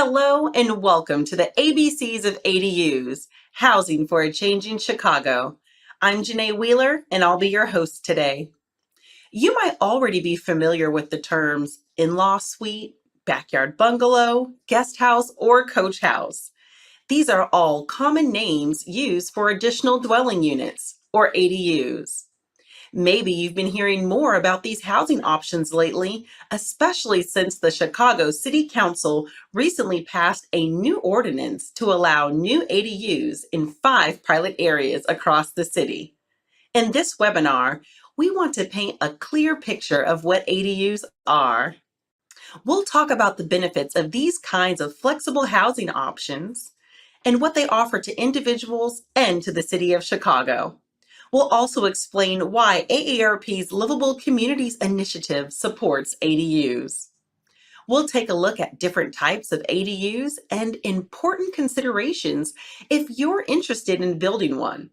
Hello and welcome to the ABCs of ADUs, Housing for a Changing Chicago. I'm Janae Wheeler and I'll be your host today. You might already be familiar with the terms in-law suite, backyard bungalow, guest house, or coach house. These are all common names used for additional dwelling units, or ADUs. Maybe you've been hearing more about these housing options lately, especially since the Chicago City Council recently passed a new ordinance to allow new ADUs in 5 pilot areas across the city. In this webinar, we want to paint a clear picture of what ADUs are. We'll talk about the benefits of these kinds of flexible housing options and what they offer to individuals and to the city of Chicago. We'll also explain why AARP's Livable Communities Initiative supports ADUs. We'll take a look at different types of ADUs and important considerations if you're interested in building one.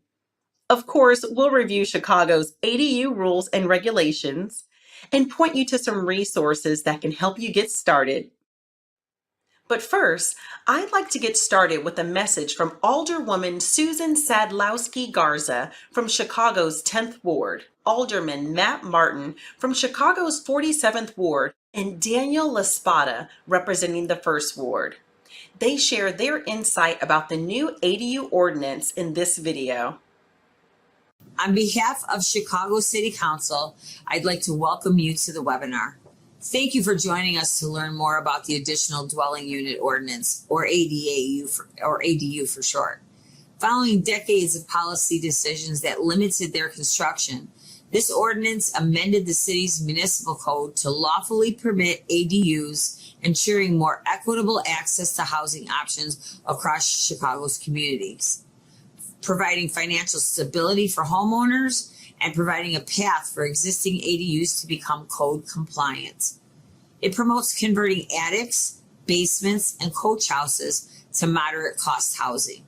Of course, we'll review Chicago's ADU rules and regulations and point you to some resources that can help you get started. But first, I'd like to get started with a message from Alderwoman Susan Sadlowski Garza from Chicago's 10th Ward, Alderman Matt Martin from Chicago's 47th Ward, and Daniel LaSpada representing the 1st Ward. They share their insight about the new ADU ordinance in this video. On behalf of Chicago City Council, I'd like to welcome you to the webinar. Thank you for joining us to learn more about the Additional Dwelling Unit Ordinance, or ADU for short. Following decades of policy decisions that limited their construction, this ordinance amended the city's municipal code to lawfully permit ADUs, ensuring more equitable access to housing options across Chicago's communities, providing financial stability for homeowners, and providing a path for existing ADUs to become code compliant. It promotes converting attics, basements, and coach houses to moderate cost housing.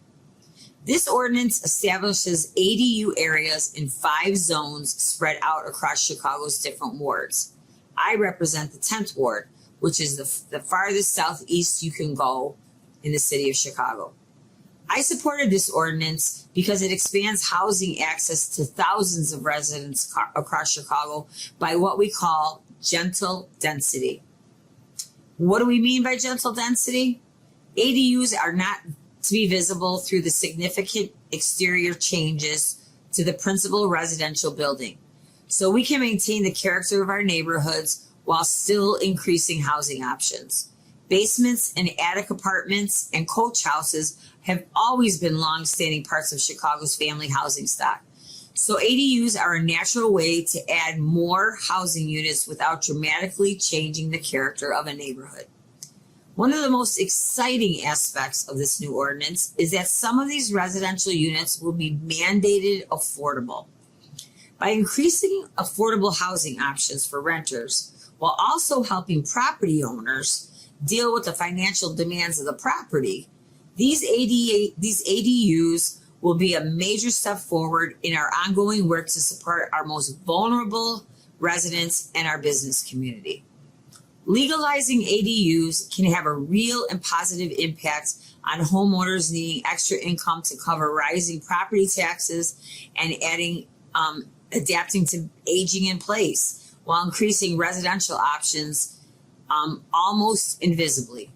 This ordinance establishes ADU areas in 5 zones spread out across Chicago's different wards. I represent the 10th Ward, which is the farthest southeast you can go in the city of Chicago. I supported this ordinance because it expands housing access to thousands of residents across Chicago by what we call gentle density. What do we mean by gentle density? ADUs are not to be visible through the significant exterior changes to the principal residential building, so we can maintain the character of our neighborhoods while still increasing housing options. Basements and attic apartments and coach houses have always been long-standing parts of Chicago's family housing stock. So ADUs are a natural way to add more housing units without dramatically changing the character of a neighborhood. One of the most exciting aspects of this new ordinance is that some of these residential units will be mandated affordable. By increasing affordable housing options for renters, while also helping property owners deal with the financial demands of the property, these ADUs will be a major step forward in our ongoing work to support our most vulnerable residents and our business community. Legalizing ADUs can have a real and positive impact on homeowners needing extra income to cover rising property taxes and adapting to aging in place, while increasing residential options almost invisibly.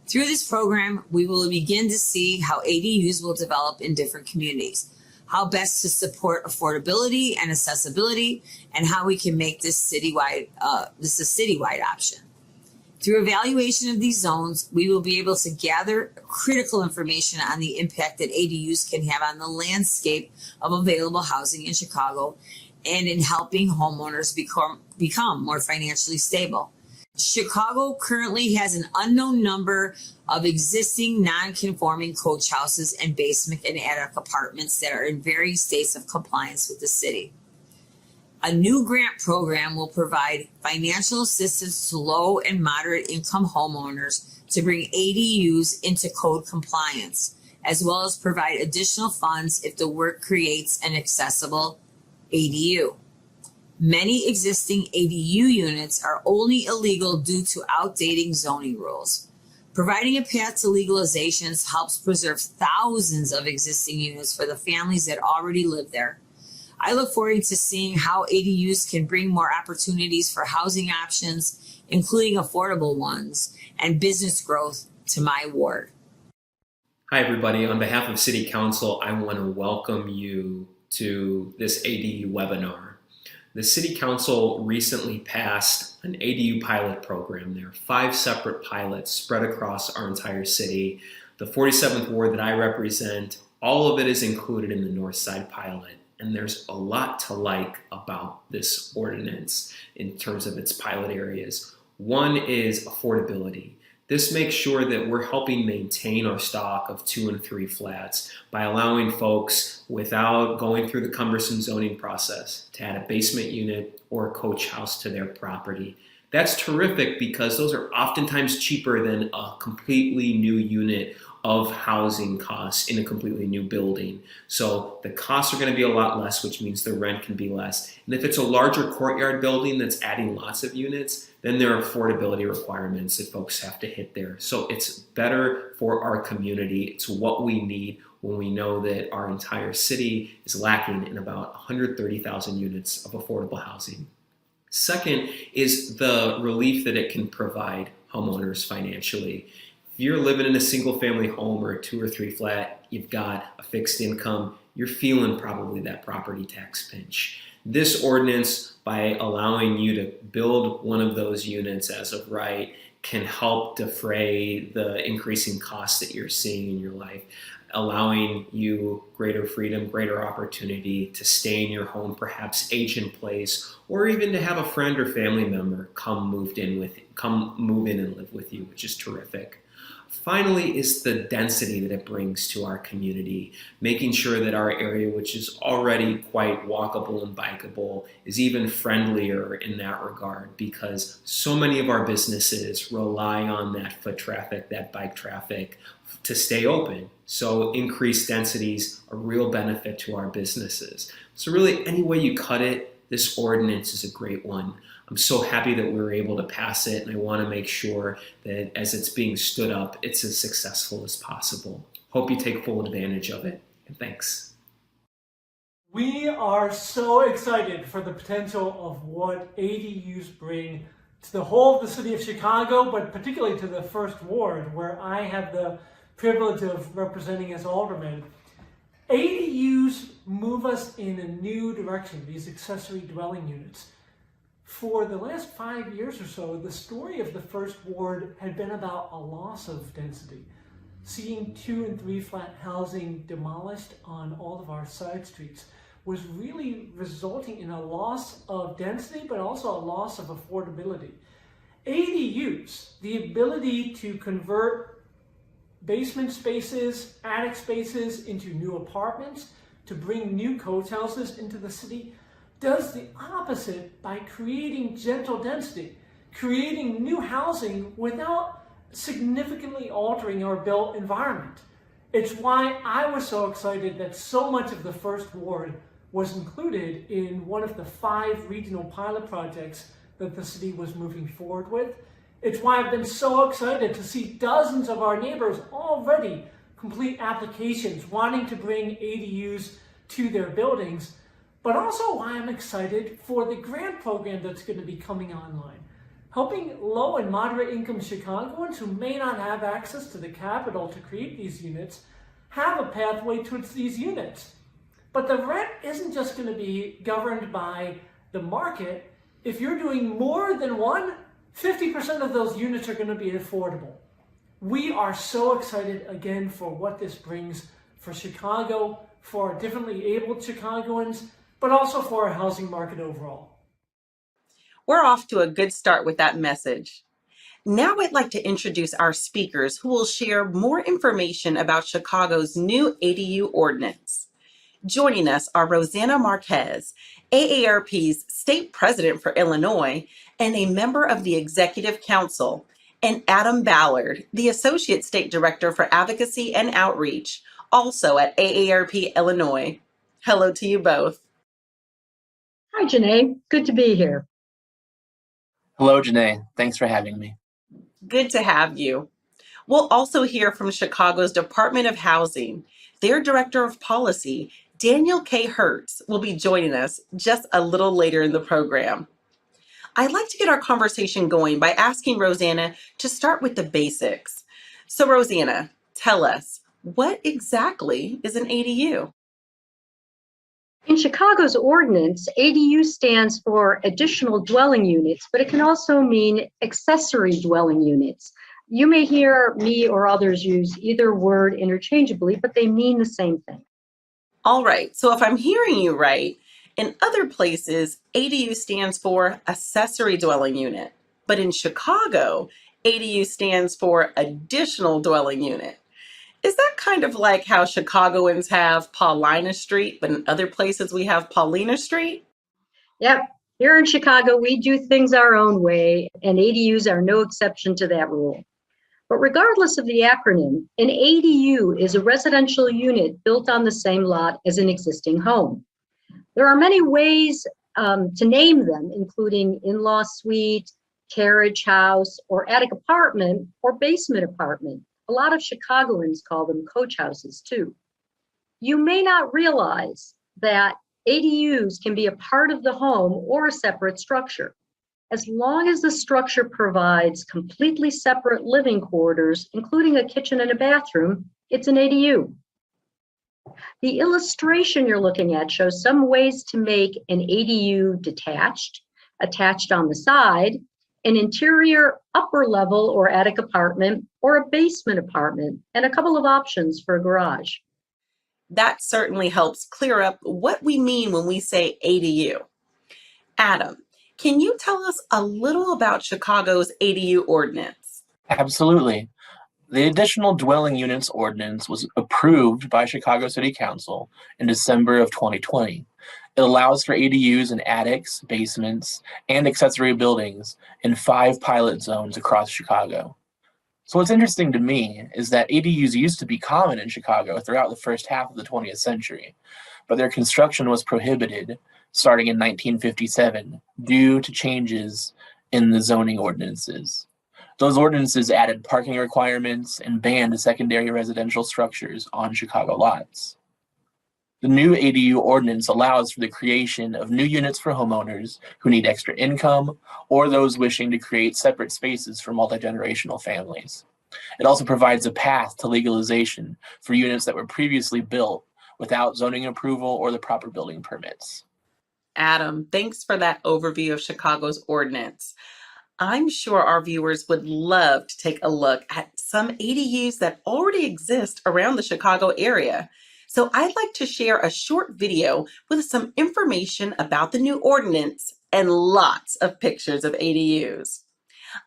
Through this program, we will begin to see how ADUs will develop in different communities, how best to support affordability and accessibility, and how we can make this a citywide option. Through evaluation of these zones, we will be able to gather critical information on the impact that ADUs can have on the landscape of available housing in Chicago and in helping homeowners become more financially stable. Chicago currently has an unknown number of existing non-conforming coach houses and basement and attic apartments that are in varying states of compliance with the city. A new grant program will provide financial assistance to low and moderate income homeowners to bring ADUs into code compliance, as well as provide additional funds if the work creates an accessible ADU. Many existing ADU units are only illegal due to outdated zoning rules. Providing a path to legalizations helps preserve thousands of existing units for the families that already live there. I look forward to seeing how ADUs can bring more opportunities for housing options, including affordable ones, and business growth to my ward. Hi, everybody. On behalf of City Council, I want to welcome you to this ADU webinar. The City Council recently passed an ADU pilot program. There are 5 separate pilots spread across our entire city. The 47th ward that I represent, all of it is included in the North Side pilot. And there's a lot to like about this ordinance in terms of its pilot areas. One is affordability. This makes sure that we're helping maintain our stock of 2 and 3 flats by allowing folks, without going through the cumbersome zoning process, to add a basement unit or a coach house to their property. That's terrific because those are oftentimes cheaper than a completely new unit of housing costs in a completely new building. So the costs are going to be a lot less, which means the rent can be less. And if it's a larger courtyard building that's adding lots of units, then there are affordability requirements that folks have to hit there. So it's better for our community. It's what we need when we know that our entire city is lacking in about 130,000 units of affordable housing. Second is the relief that it can provide homeowners financially. If you're living in a single family home or a 2 or 3 flat, you've got a fixed income, you're feeling probably that property tax pinch. This ordinance, by allowing you to build one of those units as of right, can help defray the increasing costs that you're seeing in your life, allowing you greater freedom, greater opportunity to stay in your home, perhaps age in place, or even to have a friend or family member come move in and live with you, which is terrific. Finally is the density that it brings to our community, making sure that our area, which is already quite walkable and bikeable, is even friendlier in that regard, because so many of our businesses rely on that foot traffic, that bike traffic, to stay open. So increased densities are a real benefit to our businesses. So really, any way you cut it, this ordinance is a great one. I'm so happy that we were able to pass it, and I want to make sure that as it's being stood up, it's as successful as possible. Hope you take full advantage of it, and thanks. We are so excited for the potential of what ADUs bring to the whole of the city of Chicago, but particularly to the First Ward, where I have the privilege of representing as alderman. ADUs move us in a new direction, these accessory dwelling units. For the last 5 years or so, the story of the First Ward had been about a loss of density, seeing 2 and 3 flat housing demolished on all of our side streets was really resulting in a loss of density, but also a loss of affordability. ADUs, the ability to convert basement spaces, attic spaces into new apartments, to bring new coach houses into the city, does the opposite by creating gentle density, creating new housing without significantly altering our built environment. It's why I was so excited that so much of the First Ward was included in one of the 5 regional pilot projects that the city was moving forward with. It's why I've been so excited to see dozens of our neighbors already complete applications wanting to bring ADUs to their buildings, but also why I'm excited for the grant program that's going to be coming online, helping low and moderate income Chicagoans who may not have access to the capital to create these units have a pathway towards these units. But the rent isn't just going to be governed by the market. If you're doing more than one, 50% of those units are going to be affordable. We are so excited again for what this brings for Chicago, for our differently abled Chicagoans, but also for our housing market overall. We're off to a good start with that message. Now I'd like to introduce our speakers who will share more information about Chicago's new ADU ordinance. Joining us are Rosanna Marquez, AARP's state president for Illinois and a member of the Executive Council, and Adam Ballard, the associate state director for advocacy and outreach, also at AARP Illinois. Hello to you both. Hi, Janae. Good to be here. Hello, Janae. Thanks for having me. Good to have you. We'll also hear from Chicago's Department of Housing. Their Director of Policy, Daniel K. Hertz, will be joining us just a little later in the program. I'd like to get our conversation going by asking Rosanna to start with the basics. So Rosanna, tell us, what exactly is an ADU? In Chicago's ordinance, ADU stands for additional dwelling units, but it can also mean accessory dwelling units. You may hear me or others use either word interchangeably, but they mean the same thing. All right, so if I'm hearing you right, in other places, ADU stands for accessory dwelling unit, but in Chicago, ADU stands for additional dwelling unit. Is that kind of like how Chicagoans have Paulina Street, but in other places we have Paulina Street? Yep, here in Chicago, we do things our own way, and ADUs are no exception to that rule. But regardless of the acronym, an ADU is a residential unit built on the same lot as an existing home. There are many ways to name them, including in-law suite, carriage house, or attic apartment, or basement apartment. A lot of Chicagoans call them coach houses too. You may not realize that ADUs can be a part of the home or a separate structure. As long as the structure provides completely separate living quarters, including a kitchen and a bathroom, it's an ADU. The illustration you're looking at shows some ways to make an ADU detached, attached on the side, an interior upper level or attic apartment, or a basement apartment, and a couple of options for a garage. That certainly helps clear up what we mean when we say ADU. Adam, can you tell us a little about Chicago's ADU ordinance? Absolutely. The Additional Dwelling Units Ordinance was approved by Chicago City Council in December of 2020. It allows for ADUs in attics, basements, and accessory buildings in 5 pilot zones across Chicago. So what's interesting to me is that ADUs used to be common in Chicago throughout the first half of the 20th century, but their construction was prohibited starting in 1957 due to changes in the zoning ordinances. Those ordinances added parking requirements and banned secondary residential structures on Chicago lots. The new ADU ordinance allows for the creation of new units for homeowners who need extra income or those wishing to create separate spaces for multi-generational families. It also provides a path to legalization for units that were previously built without zoning approval or the proper building permits. Adam, thanks for that overview of Chicago's ordinance. I'm sure our viewers would love to take a look at some ADUs that already exist around the Chicago area. So I'd like to share a short video with some information about the new ordinance and lots of pictures of ADUs.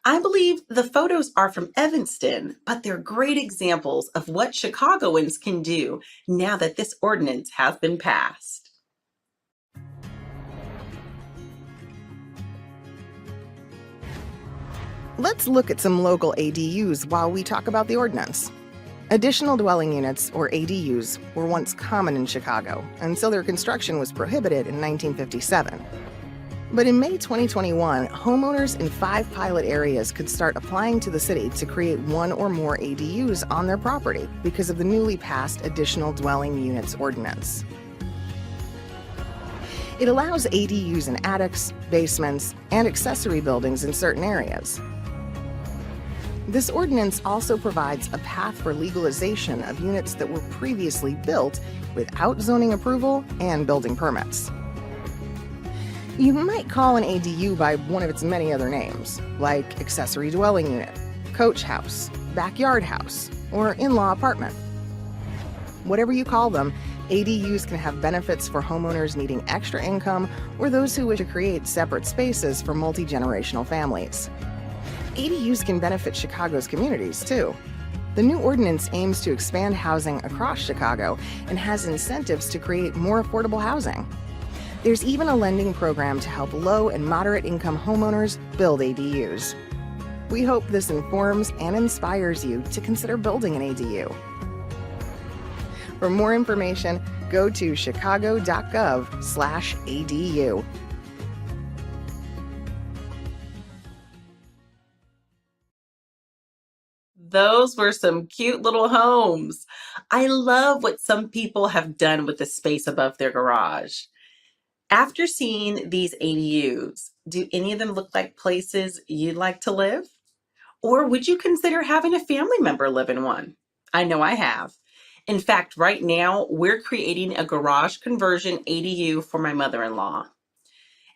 I believe the photos are from Evanston, but they're great examples of what Chicagoans can do now that this ordinance has been passed. Let's look at some local ADUs while we talk about the ordinance. Additional dwelling units, or ADUs, were once common in Chicago until their construction was prohibited in 1957. But in May 2021, homeowners in 5 pilot areas could start applying to the city to create 1 or more ADUs on their property because of the newly passed Additional Dwelling Units Ordinance. It allows ADUs in attics, basements, and accessory buildings in certain areas. This ordinance also provides a path for legalization of units that were previously built without zoning approval and building permits. You might call an ADU by one of its many other names, like accessory dwelling unit, coach house, backyard house, or in-law apartment. Whatever you call them, ADUs can have benefits for homeowners needing extra income or those who wish to create separate spaces for multi-generational families. ADUs can benefit Chicago's communities, too. The new ordinance aims to expand housing across Chicago and has incentives to create more affordable housing. There's even a lending program to help low and moderate income homeowners build ADUs. We hope this informs and inspires you to consider building an ADU. For more information, go to chicago.gov/ADU. Those were some cute little homes. I love what some people have done with the space above their garage. After seeing these ADUs, do any of them look like places you'd like to live? Or would you consider having a family member live in one? I know I have. In fact, right now, we're creating a garage conversion ADU for my mother-in-law.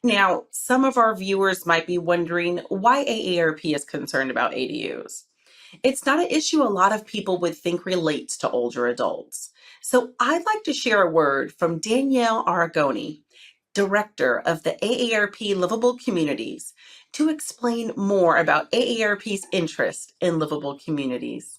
Now, some of our viewers might be wondering why AARP is concerned about ADUs. It's not an issue a lot of people would think relates to older adults. So I'd like to share a word from Danielle Aragoni, Director of the AARP Livable Communities, to explain more about AARP's interest in livable communities.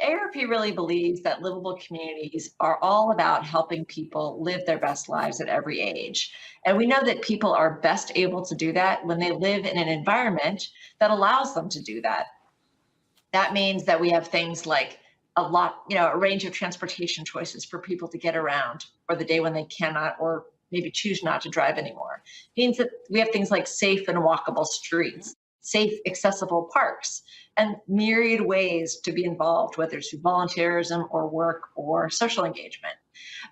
AARP really believes that livable communities are all about helping people live their best lives at every age. And we know that people are best able to do that when they live in an environment that allows them to do that. That means that we have things like a range of transportation choices for people to get around for the day when they cannot or maybe choose not to drive anymore. It means that we have things like safe and walkable streets, safe, accessible parks, and myriad ways to be involved, whether it's through volunteerism or work or social engagement.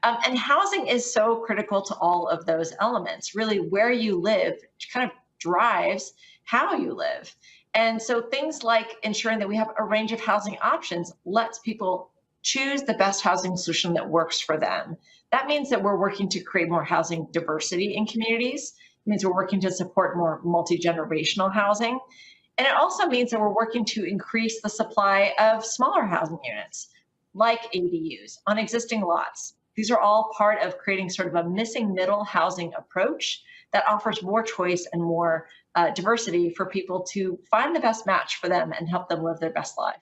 And housing is so critical to all of those elements. Really, where you live kind of drives how you live. And so things like ensuring that we have a range of housing options lets people choose the best housing solution that works for them. That means that we're working to create more housing diversity in communities. It means we're working to support more multi-generational housing. And it also means that we're working to increase the supply of smaller housing units, like ADUs, on existing lots. These are all part of creating sort of a missing middle housing approach that offers more choice and more diversity for people to find the best match for them and help them live their best life.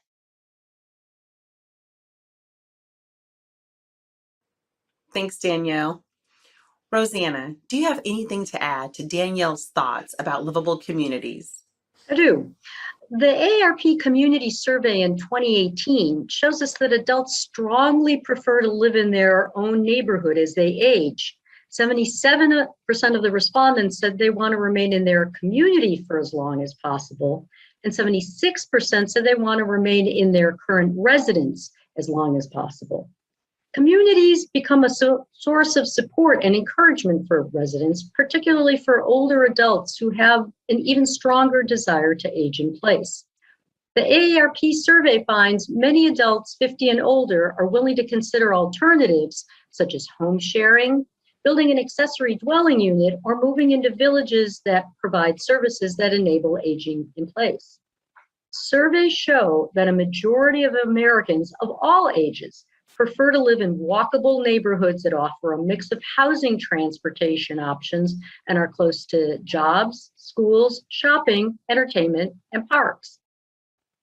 Thanks, Danielle. Rosanna, do you have anything to add to Danielle's thoughts about livable communities? I do. The AARP Community Survey in 2018 shows us that adults strongly prefer to live in their own neighborhood as they age. 77% of the respondents said they want to remain in their community for as long as possible, and 76% said they want to remain in their current residence as long as possible. Communities become a source of support and encouragement for residents, particularly for older adults who have an even stronger desire to age in place. The AARP survey finds many adults 50 and older are willing to consider alternatives such as home sharing, building an accessory dwelling unit, or moving into villages that provide services that enable aging in place. Surveys show that a majority of Americans of all ages prefer to live in walkable neighborhoods that offer a mix of housing, transportation options, and are close to jobs, schools, shopping, entertainment, and parks.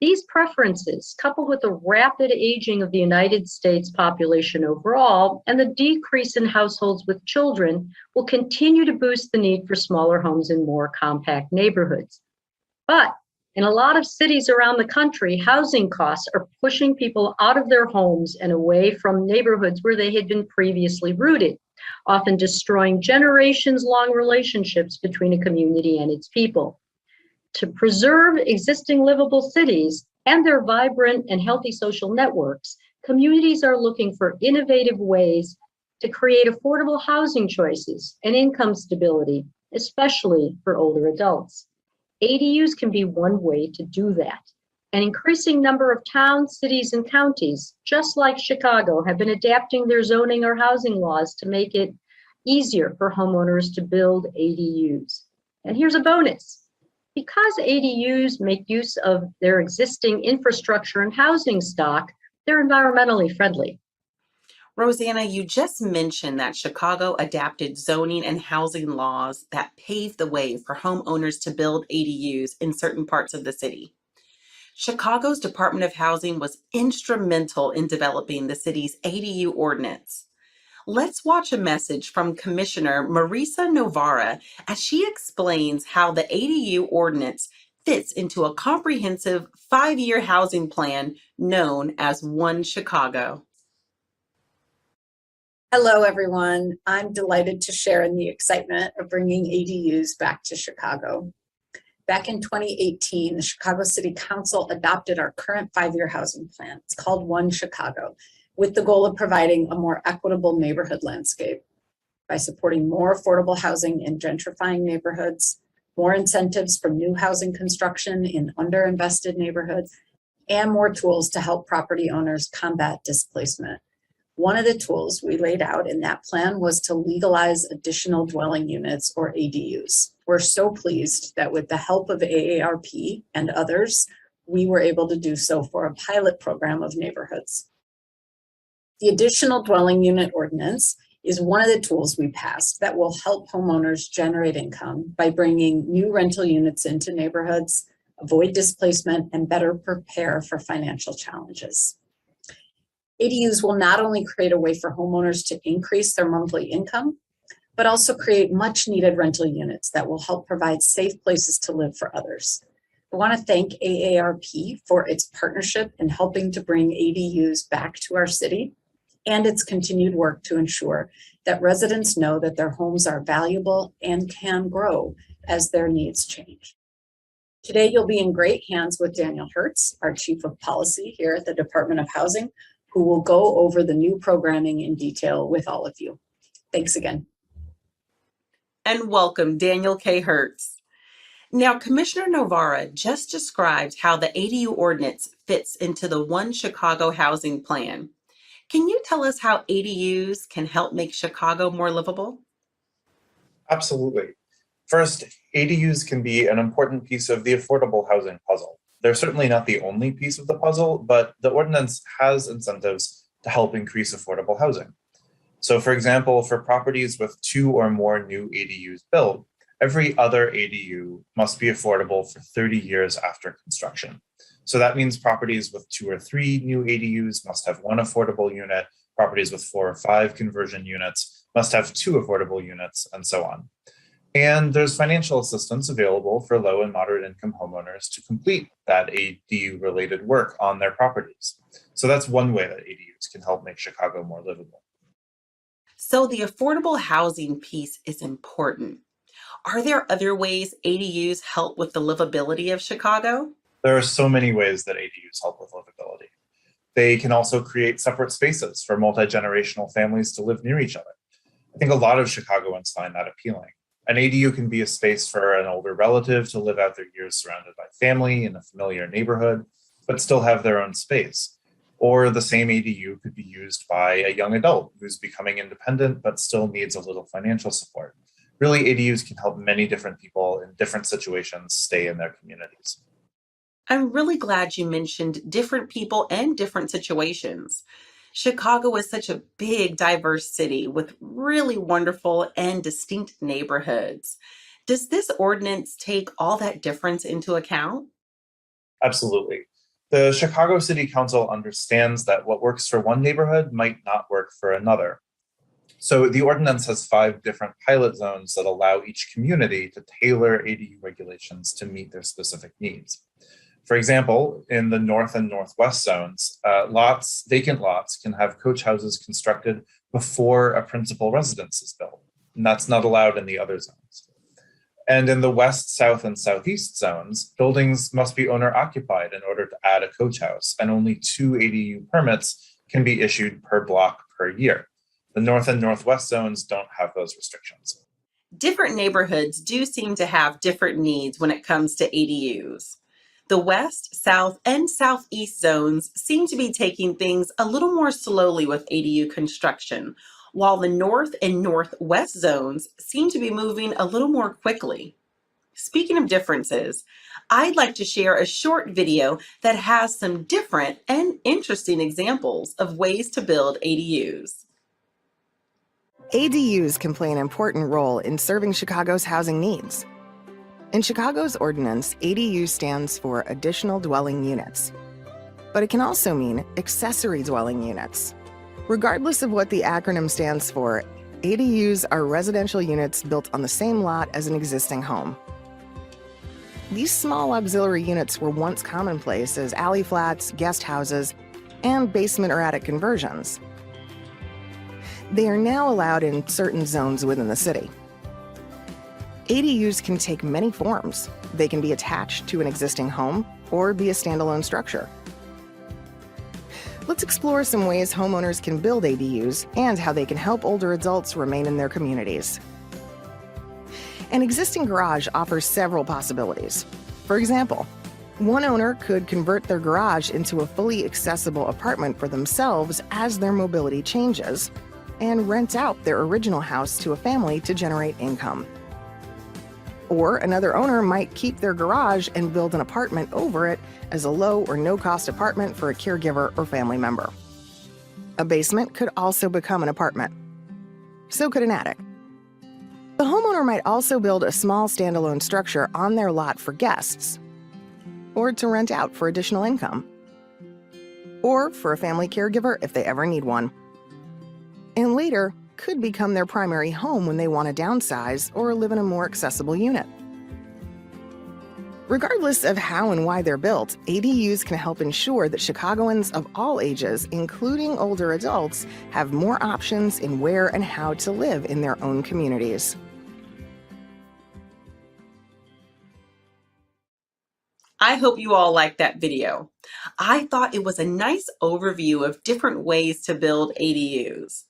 These preferences, coupled with the rapid aging of the United States population overall and the decrease in households with children, will continue to boost the need for smaller homes in more compact neighborhoods. But in a lot of cities around the country, housing costs are pushing people out of their homes and away from neighborhoods where they had been previously rooted, often destroying generations-long relationships between a community and its people. To preserve existing livable cities and their vibrant and healthy social networks, communities are looking for innovative ways to create affordable housing choices and income stability, especially for older adults. ADUs can be one way to do that. An increasing number of towns, cities, and counties, just like Chicago, have been adapting their zoning or housing laws to make it easier for homeowners to build ADUs. And here's a bonus. Because ADUs make use of their existing infrastructure and housing stock, they're environmentally friendly. Rosanna, you just mentioned that Chicago adapted zoning and housing laws that paved the way for homeowners to build ADUs in certain parts of the city. Chicago's Department of Housing was instrumental in developing the city's ADU ordinance. Let's watch a message from Commissioner Marisa Novara as she explains how the ADU ordinance fits into a comprehensive 5-year housing plan known as One Chicago. Hello, everyone. I'm delighted to share in the excitement of bringing ADUs back to Chicago. Back in 2018, the Chicago City Council adopted our current 5-year housing plan. It's called One Chicago, with the goal of providing a more equitable neighborhood landscape by supporting more affordable housing in gentrifying neighborhoods, more incentives from new housing construction in underinvested neighborhoods, and more tools to help property owners combat displacement. One of the tools we laid out in that plan was to legalize additional dwelling units, or ADUs. We're so pleased that with the help of AARP and others, we were able to do so for a pilot program of neighborhoods. The additional dwelling unit ordinance is one of the tools we passed that will help homeowners generate income by bringing new rental units into neighborhoods, avoid displacement, and better prepare for financial challenges. ADUs will not only create a way for homeowners to increase their monthly income, but also create much needed rental units that will help provide safe places to live for others. I want to thank AARP for its partnership in helping to bring ADUs back to our city, and its continued work to ensure that residents know that their homes are valuable and can grow as their needs change. Today, you'll be in great hands with Daniel Hertz, our Chief of Policy here at the Department of Housing, who will go over the new programming in detail with all of you. Thanks again. And welcome, Daniel K. Hertz. Now, Commissioner Novara just described how the ADU ordinance fits into the One Chicago housing plan. Can you tell us how ADUs can help make Chicago more livable? Absolutely. First, ADUs can be an important piece of the affordable housing puzzle. They're certainly not the only piece of the puzzle, but the ordinance has incentives to help increase affordable housing. So for example, for properties with 2 or more new ADUs built, every other ADU must be affordable for 30 years after construction. So that means properties with 2 or 3 new ADUs must have 1 affordable unit, properties with 4 or 5 conversion units must have 2 affordable units, and so on. And there's financial assistance available for low and moderate income homeowners to complete that ADU-related work on their properties. So that's one way that ADUs can help make Chicago more livable. So the affordable housing piece is important. Are there other ways ADUs help with the livability of Chicago? There are so many ways that ADUs help with livability. They can also create separate spaces for multi-generational families to live near each other. I think a lot of Chicagoans find that appealing. An ADU can be a space for an older relative to live out their years surrounded by family in a familiar neighborhood, but still have their own space. Or the same ADU could be used by a young adult who's becoming independent but still needs a little financial support. Really, ADUs can help many different people in different situations stay in their communities. I'm really glad you mentioned different people and different situations. Chicago is such a big, diverse city with really wonderful and distinct neighborhoods. Does this ordinance take all that difference into account? Absolutely. The Chicago City Council understands that what works for one neighborhood might not work for another. So the ordinance has 5 different pilot zones that allow each community to tailor ADU regulations to meet their specific needs. For example, in the north and northwest zones, vacant lots can have coach houses constructed before a principal residence is built, and that's not allowed in the other zones. And in the west, south, and southeast zones, buildings must be owner occupied in order to add a coach house, and only 2 ADU permits can be issued per block per year. The north and northwest zones don't have those restrictions. Different neighborhoods do seem to have different needs when it comes to ADUs. The west, south, and southeast zones seem to be taking things a little more slowly with ADU construction, while the north and northwest zones seem to be moving a little more quickly. Speaking of differences, I'd like to share a short video that has some different and interesting examples of ways to build ADUs. ADUs can play an important role in serving Chicago's housing needs. In Chicago's ordinance, ADU stands for additional dwelling units, but it can also mean accessory dwelling units. Regardless of what the acronym stands for, ADUs are residential units built on the same lot as an existing home. These small auxiliary units were once commonplace as alley flats, guest houses, and basement or attic conversions. They are now allowed in certain zones within the city. ADUs can take many forms. They can be attached to an existing home or be a standalone structure. Let's explore some ways homeowners can build ADUs and how they can help older adults remain in their communities. An existing garage offers several possibilities. For example, one owner could convert their garage into a fully accessible apartment for themselves as their mobility changes and rent out their original house to a family to generate income. Or another owner might keep their garage and build an apartment over it as a low or no-cost apartment for a caregiver or family member. A basement could also become an apartment. So could an attic. The homeowner might also build a small standalone structure on their lot for guests, or to rent out for additional income, or for a family caregiver if they ever need one. And later, could become their primary home when they want to downsize or live in a more accessible unit. Regardless of how and why they're built, ADUs can help ensure that Chicagoans of all ages, including older adults, have more options in where and how to live in their own communities. I hope you all liked that video. I thought it was a nice overview of different ways to build ADUs.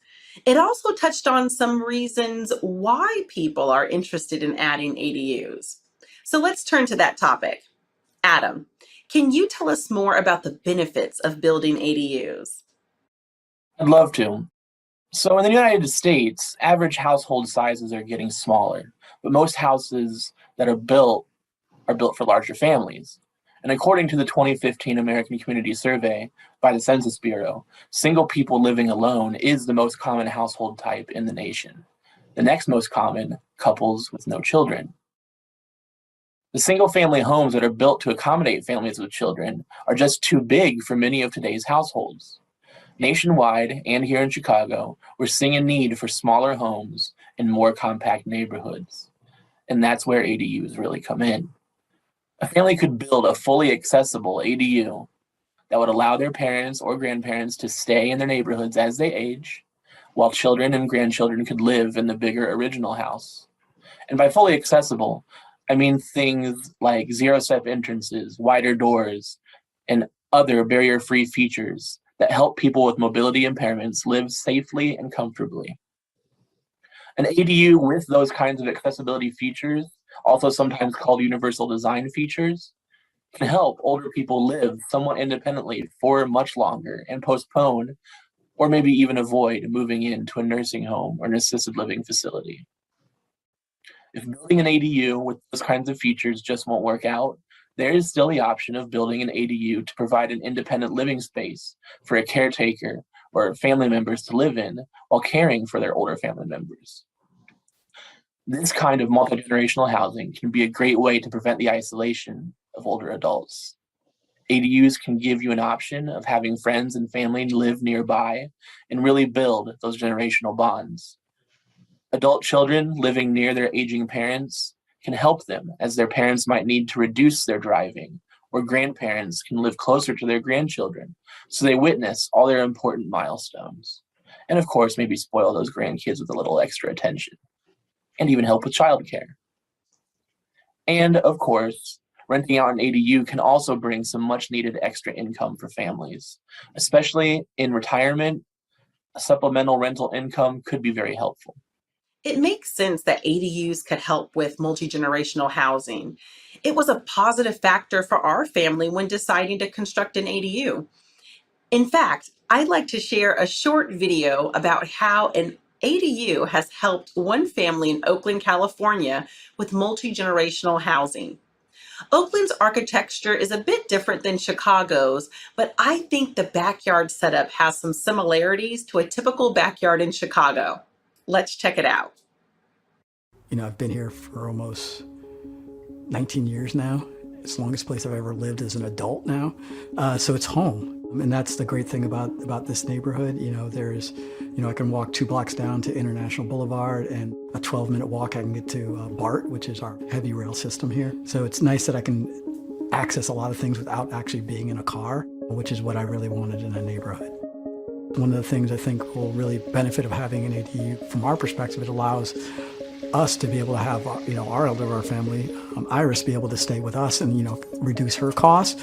It also touched on some reasons why people are interested in adding ADUs. So let's turn to that topic. Adam, can you tell us more about the benefits of building ADUs? I'd love to. So in the United States, average household sizes are getting smaller, but most houses that are built for larger families. And according to the 2015 American Community Survey by the Census Bureau, single people living alone is the most common household type in the nation. The next most common, couples with no children. The single-family homes that are built to accommodate families with children are just too big for many of today's households. Nationwide and here in Chicago, we're seeing a need for smaller homes and more compact neighborhoods. And that's where ADUs really come in. A family could build a fully accessible ADU that would allow their parents or grandparents to stay in their neighborhoods as they age, while children and grandchildren could live in the bigger original house. And by fully accessible, I mean things like zero-step entrances, wider doors, and other barrier-free features that help people with mobility impairments live safely and comfortably. An ADU with those kinds of accessibility features, also sometimes called universal design features, can help older people live somewhat independently for much longer and postpone or maybe even avoid moving into a nursing home or an assisted living facility. If building an ADU with those kinds of features just won't work out, there is still the option of building an ADU to provide an independent living space for a caretaker or family members to live in while caring for their older family members. This kind of multi-generational housing can be a great way to prevent the isolation of older adults. ADUs can give you an option of having friends and family live nearby and really build those generational bonds. Adult children living near their aging parents can help them, as their parents might need to reduce their driving, or grandparents can live closer to their grandchildren so they witness all their important milestones. And of course, maybe spoil those grandkids with a little extra attention, and even help with childcare. And of course, renting out an ADU can also bring some much needed extra income for families, especially in retirement. A supplemental rental income could be very helpful. It makes sense that ADUs could help with multi-generational housing. It was a positive factor for our family when deciding to construct an ADU. In fact, I'd like to share a short video about how an ADU has helped one family in Oakland, California with multi-generational housing. Oakland's architecture is a bit different than Chicago's, but I think the backyard setup has some similarities to a typical backyard in Chicago. Let's check it out. You know, I've been here for almost 19 years now. It's the longest place I've ever lived as an adult now. So it's home. And that's the great thing about this neighborhood. You know, I can walk 2 blocks down to International Boulevard, and a 12-minute walk I can get to BART, which is our heavy rail system here. So it's nice that I can access a lot of things without actually being in a car, which is what I really wanted in a neighborhood. One of the things I think will really benefit of having an ADU, from our perspective, it allows us to be able to have our elder of our family, Iris, be able to stay with us and reduce her costs.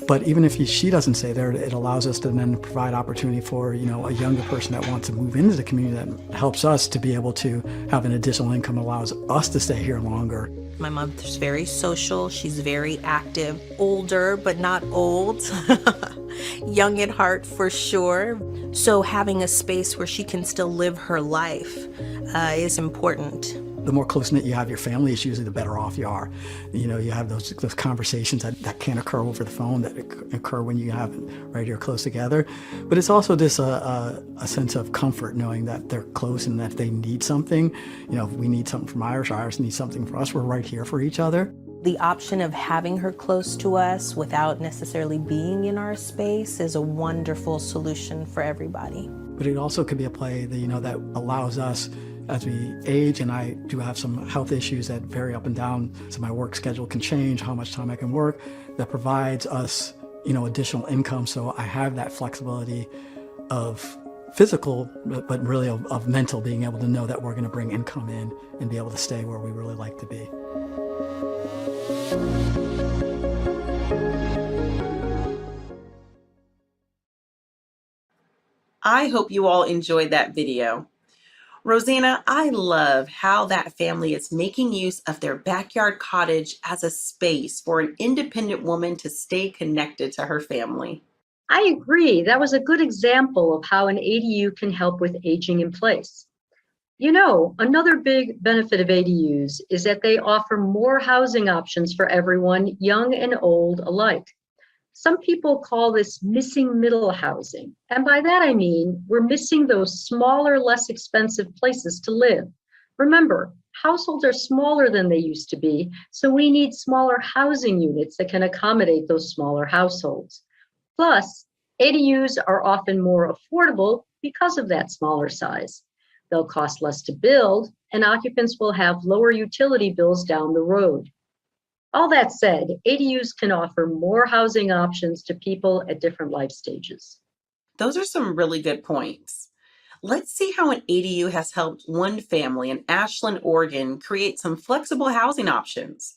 But even if she doesn't stay there, it allows us to then provide opportunity for a younger person that wants to move into the community. That helps us to be able to have an additional income, allows us to stay here longer. My mother's very social. She's very active, older but not old, young at heart for sure. So having a space where she can still live her life is important. The more close-knit you have your family, it's usually the better off you are. You have those conversations that can't occur over the phone, that occur when you have it right here close together. But it's also just a sense of comfort knowing that they're close and that if they need something, if we need something from Iris needs something from us, we're right here for each other. The option of having her close to us without necessarily being in our space is a wonderful solution for everybody. But it also could be a play that allows us, as we age, and I do have some health issues that vary up and down, so my work schedule can change, how much time I can work, that provides us, additional income. So I have that flexibility of physical, but really of mental, being able to know that we're going to bring income in and be able to stay where we really like to be. I hope you all enjoyed that video. Rosanna, I love how that family is making use of their backyard cottage as a space for an independent woman to stay connected to her family. I agree. That was a good example of how an ADU can help with aging in place. Another big benefit of ADUs is that they offer more housing options for everyone, young and old alike. Some people call this missing middle housing. And by that, I mean, we're missing those smaller, less expensive places to live. Remember, households are smaller than they used to be, so we need smaller housing units that can accommodate those smaller households. Plus, ADUs are often more affordable because of that smaller size. They'll cost less to build, and occupants will have lower utility bills down the road. All that said, ADUs can offer more housing options to people at different life stages. Those are some really good points. Let's see how an ADU has helped one family in Ashland, Oregon create some flexible housing options.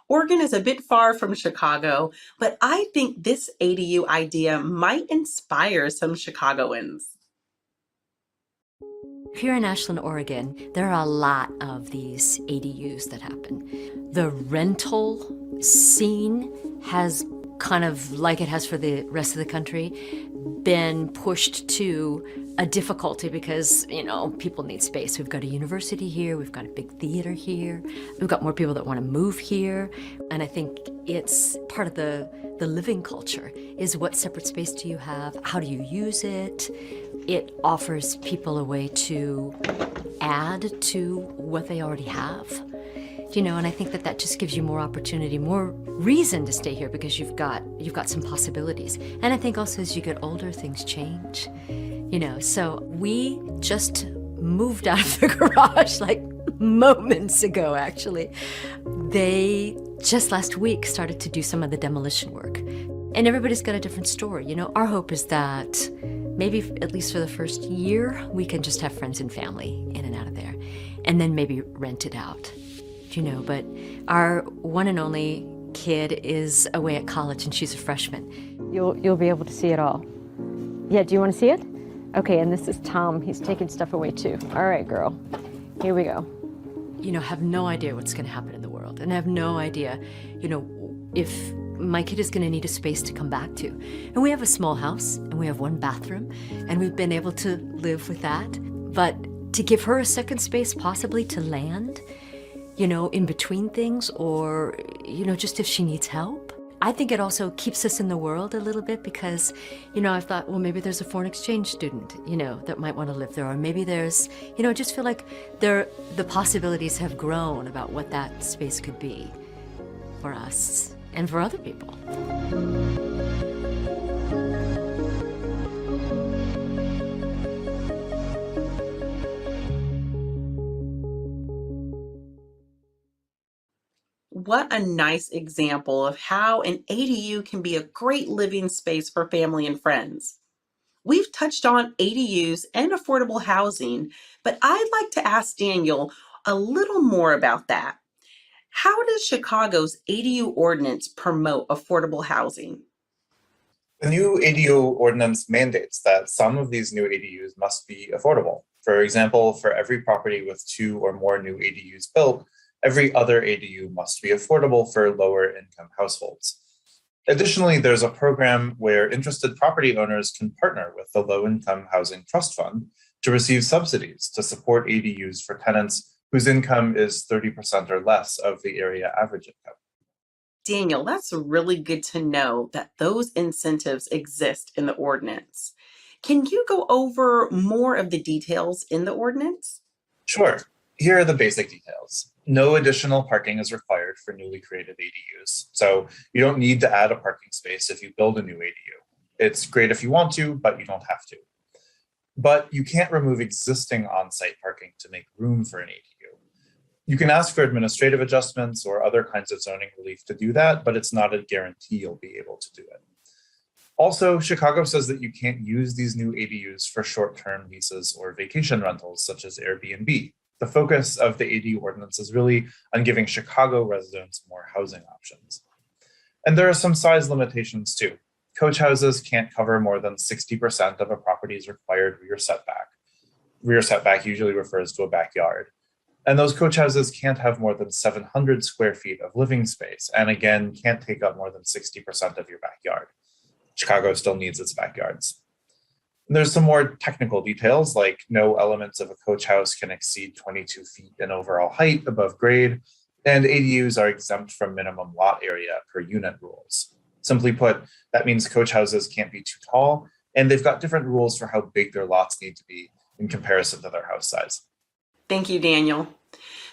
Oregon is a bit far from Chicago, but I think this ADU idea might inspire some Chicagoans. Here in Ashland, Oregon, there are a lot of these ADUs that happen. The rental scene has kind of, like it has for the rest of the country, been pushed to a difficulty because, people need space. We've got a university here, we've got a big theater here, we've got more people that want to move here. And I think it's part of the living culture is what separate space do you have? How do you use it? It offers people a way to add to what they already have. And I think that just gives you more opportunity, more reason to stay here because you've got some possibilities. And I think also as you get older, things change. So we just moved out of the garage like moments ago, actually. They just last week started to do some of the demolition work. And everybody's got a different story. Our hope is that maybe at least for the first year, we can just have friends and family in and out of there, and then maybe rent it out. But our one and only kid is away at college and she's a freshman. You'll be able to see it all. Yeah, do you want to see it? Okay, and this is Tom. He's taking stuff away too. All right, girl. Here we go. Have no idea what's going to happen in the world, and have no idea, if my kid is going to need a space to come back to. And we have a small house, and we have one bathroom, and we've been able to live with that. But to give her a second space, possibly to land, in between things, or, just if she needs help. I think it also keeps us in the world a little bit because, I've thought, well, maybe there's a foreign exchange student, that might want to live there. Or maybe there's, I just feel like the possibilities have grown about what that space could be for us and for other people. What a nice example of how an ADU can be a great living space for family and friends. We've touched on ADUs and affordable housing, but I'd like to ask Daniel, a little more about that. How does Chicago's ADU ordinance promote affordable housing? The new ADU ordinance mandates that some of these new ADUs must be affordable. For example, for every property with 2 or more new ADUs built, every other ADU must be affordable for lower income households. Additionally, there's a program where interested property owners can partner with the Low Income Housing Trust Fund to receive subsidies to support ADUs for tenants whose income is 30% or less of the area average income. Daniel, that's really good to know that those incentives exist in the ordinance. Can you go over more of the details in the ordinance? Sure. Here are the basic details. No additional parking is required for newly created ADUs. So you don't need to add a parking space if you build a new ADU. It's great if you want to, but you don't have to. But you can't remove existing on-site parking to make room for an ADU. You can ask for administrative adjustments or other kinds of zoning relief to do that, but it's not a guarantee you'll be able to do it. Also, Chicago says that you can't use these new ADUs for short-term leases or vacation rentals, such as Airbnb. The focus of the ADU ordinance is really on giving Chicago residents more housing options. And there are some size limitations too. Coach houses can't cover more than 60% of a property's required rear setback. Rear setback usually refers to a backyard. And those coach houses can't have more than 700 square feet of living space, and again, can't take up more than 60% of your backyard. Chicago still needs its backyards. And there's some more technical details, like no elements of a coach house can exceed 22 feet in overall height above grade, and ADUs are exempt from minimum lot area per unit rules. Simply put, that means coach houses can't be too tall, and they've got different rules for how big their lots need to be in comparison to their house size. Thank you, Daniel.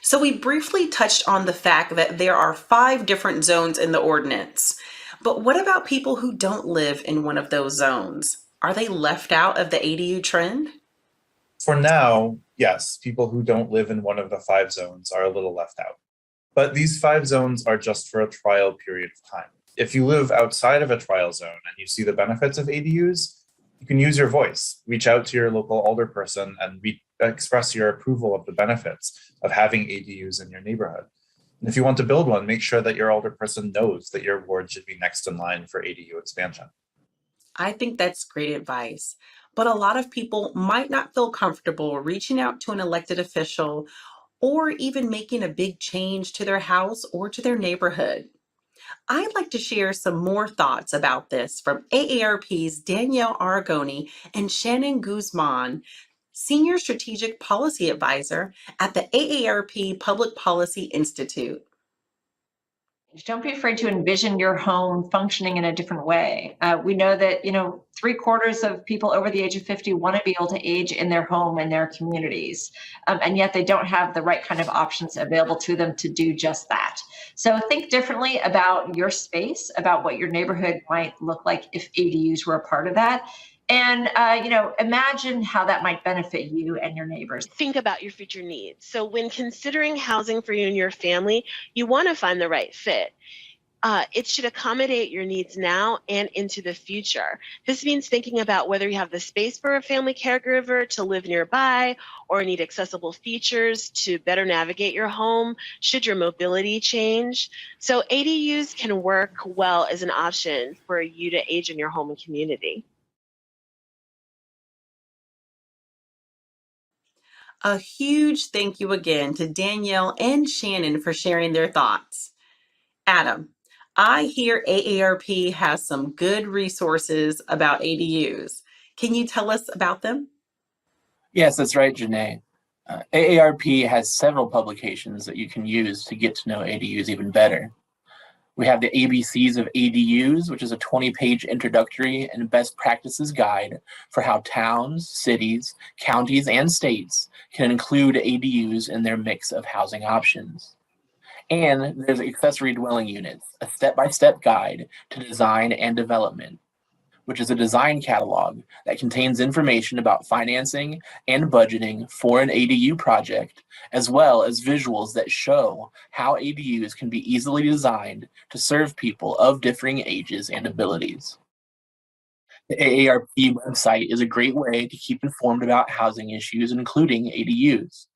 So we briefly touched on the fact that there are 5 different zones in the ordinance. But what about people who don't live in one of those zones? Are they left out of the ADU trend? For now, yes, people who don't live in one of the 5 zones are a little left out. But these 5 zones are just for a trial period of time. If you live outside of a trial zone and you see the benefits of ADUs, you can use your voice, reach out to your local alderperson and express your approval of the benefits of having ADUs in your neighborhood. And if you want to build one, make sure that your alderperson knows that your ward should be next in line for ADU expansion. I think that's great advice, but a lot of people might not feel comfortable reaching out to an elected official or even making a big change to their house or to their neighborhood. I'd like to share some more thoughts about this from AARP's Danielle Aragoni and Shannon Guzman, Senior Strategic Policy Advisor at the AARP Public Policy Institute. Don't be afraid to envision your home functioning in a different way. We know that, 3/4 of people over the age of 50 want to be able to age in their home and their communities, and yet they don't have the right kind of options available to them to do just that. So think differently about your space, about what your neighborhood might look like if ADUs were a part of that. And, imagine how that might benefit you and your neighbors. Think about your future needs. So when considering housing for you and your family, you want to find the right fit. It should accommodate your needs now and into the future. This means thinking about whether you have the space for a family caregiver to live nearby or need accessible features to better navigate your home should your mobility change. So ADUs can work well as an option for you to age in your home and community. A huge thank you again to Danielle and Shannon for sharing their thoughts. Adam, I hear AARP has some good resources about ADUs. Can you tell us about them? Yes, that's right, Janae. AARP has several publications that you can use to get to know ADUs even better. We have the ABCs of ADUs, which is a 20-page introductory and best practices guide for how towns, cities, counties, and states can include ADUs in their mix of housing options. And there's accessory dwelling units, a step-by-step guide to design and development, which is a design catalog that contains information about financing and budgeting for an ADU project, as well as visuals that show how ADUs can be easily designed to serve people of differing ages and abilities. The AARP website is a great way to keep informed about housing issues, including ADUs.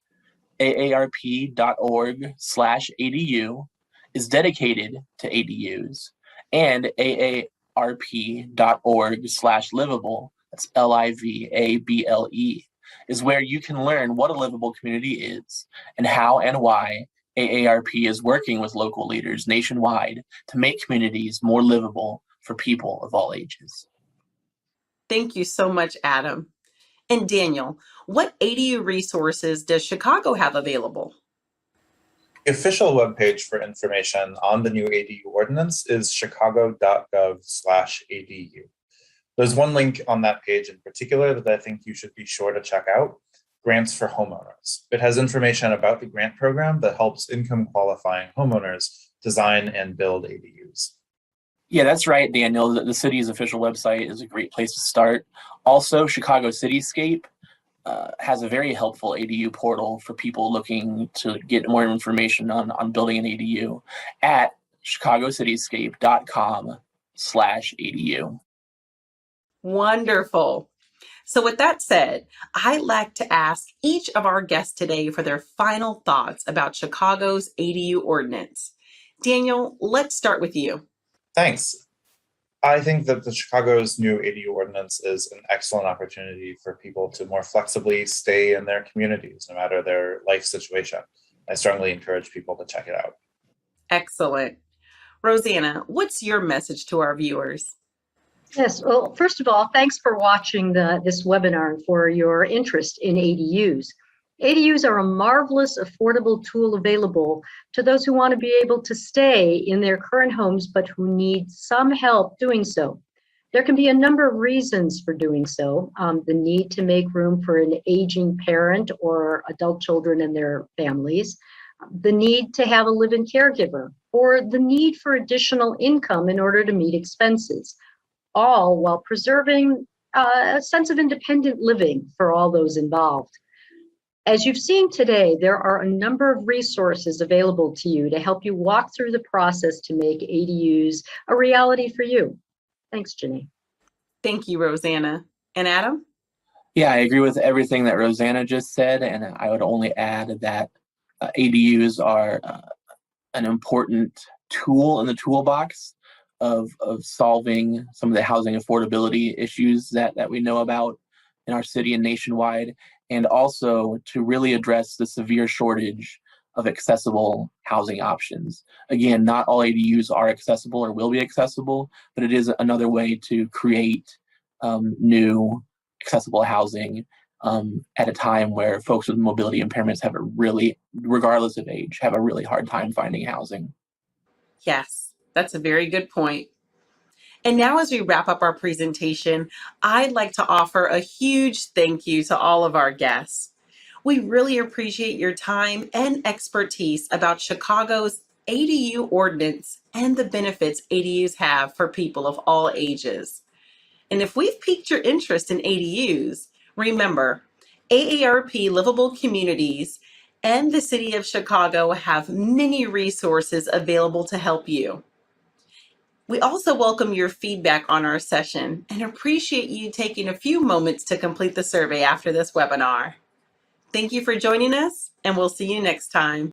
aarp.org/ADU is dedicated to ADUs, and aarp.org/livable, that's LIVABLE, is where you can learn what a livable community is and how and why AARP is working with local leaders nationwide to make communities more livable for people of all ages. Thank you so much, Adam. And Daniel, what ADU resources does Chicago have available? The official webpage for information on the new ADU ordinance is chicago.gov/ADU. There's one link on that page in particular that I think you should be sure to check out: Grants for Homeowners. It has information about the grant program that helps income qualifying homeowners design and build ADUs. Yeah, that's right, Daniel. The city's official website is a great place to start. Also, Chicago Cityscape has a very helpful ADU portal for people looking to get more information on building an ADU at chicagocityscape.com/ADU. Wonderful. So with that said, I'd like to ask each of our guests today for their final thoughts about Chicago's ADU ordinance. Daniel, let's start with you. Thanks. I think that the Chicago's new ADU ordinance is an excellent opportunity for people to more flexibly stay in their communities, no matter their life situation. I strongly encourage people to check it out. Excellent. Rosanna, what's your message to our viewers? Yes, well, first of all, thanks for watching this webinar and for your interest in ADUs. ADUs are a marvelous, affordable tool available to those who want to be able to stay in their current homes, but who need some help doing so. There can be a number of reasons for doing so. The need to make room for an aging parent or adult children and their families, the need to have a live-in caregiver, or the need for additional income in order to meet expenses, all while preserving a sense of independent living for all those involved. As you've seen today, there are a number of resources available to you to help you walk through the process to make ADUs a reality for you. Thanks, Janae. Thank you, Rosanna. And Adam? Yeah, I agree with everything that Rosanna just said, and I would only add that ADUs are an important tool in the toolbox of solving some of the housing affordability issues that we know about in our city and nationwide, and also to really address the severe shortage of accessible housing options. Again, not all ADUs are accessible or will be accessible, but it is another way to create new accessible housing at a time where folks with mobility impairments have regardless of age, have a really hard time finding housing. Yes, that's a very good point. And now, as we wrap up our presentation, I'd like to offer a huge thank you to all of our guests. We really appreciate your time and expertise about Chicago's ADU ordinance and the benefits ADUs have for people of all ages. And if we've piqued your interest in ADUs, remember, AARP Livable Communities and the City of Chicago have many resources available to help you. We also welcome your feedback on our session and appreciate you taking a few moments to complete the survey after this webinar. Thank you for joining us, and we'll see you next time.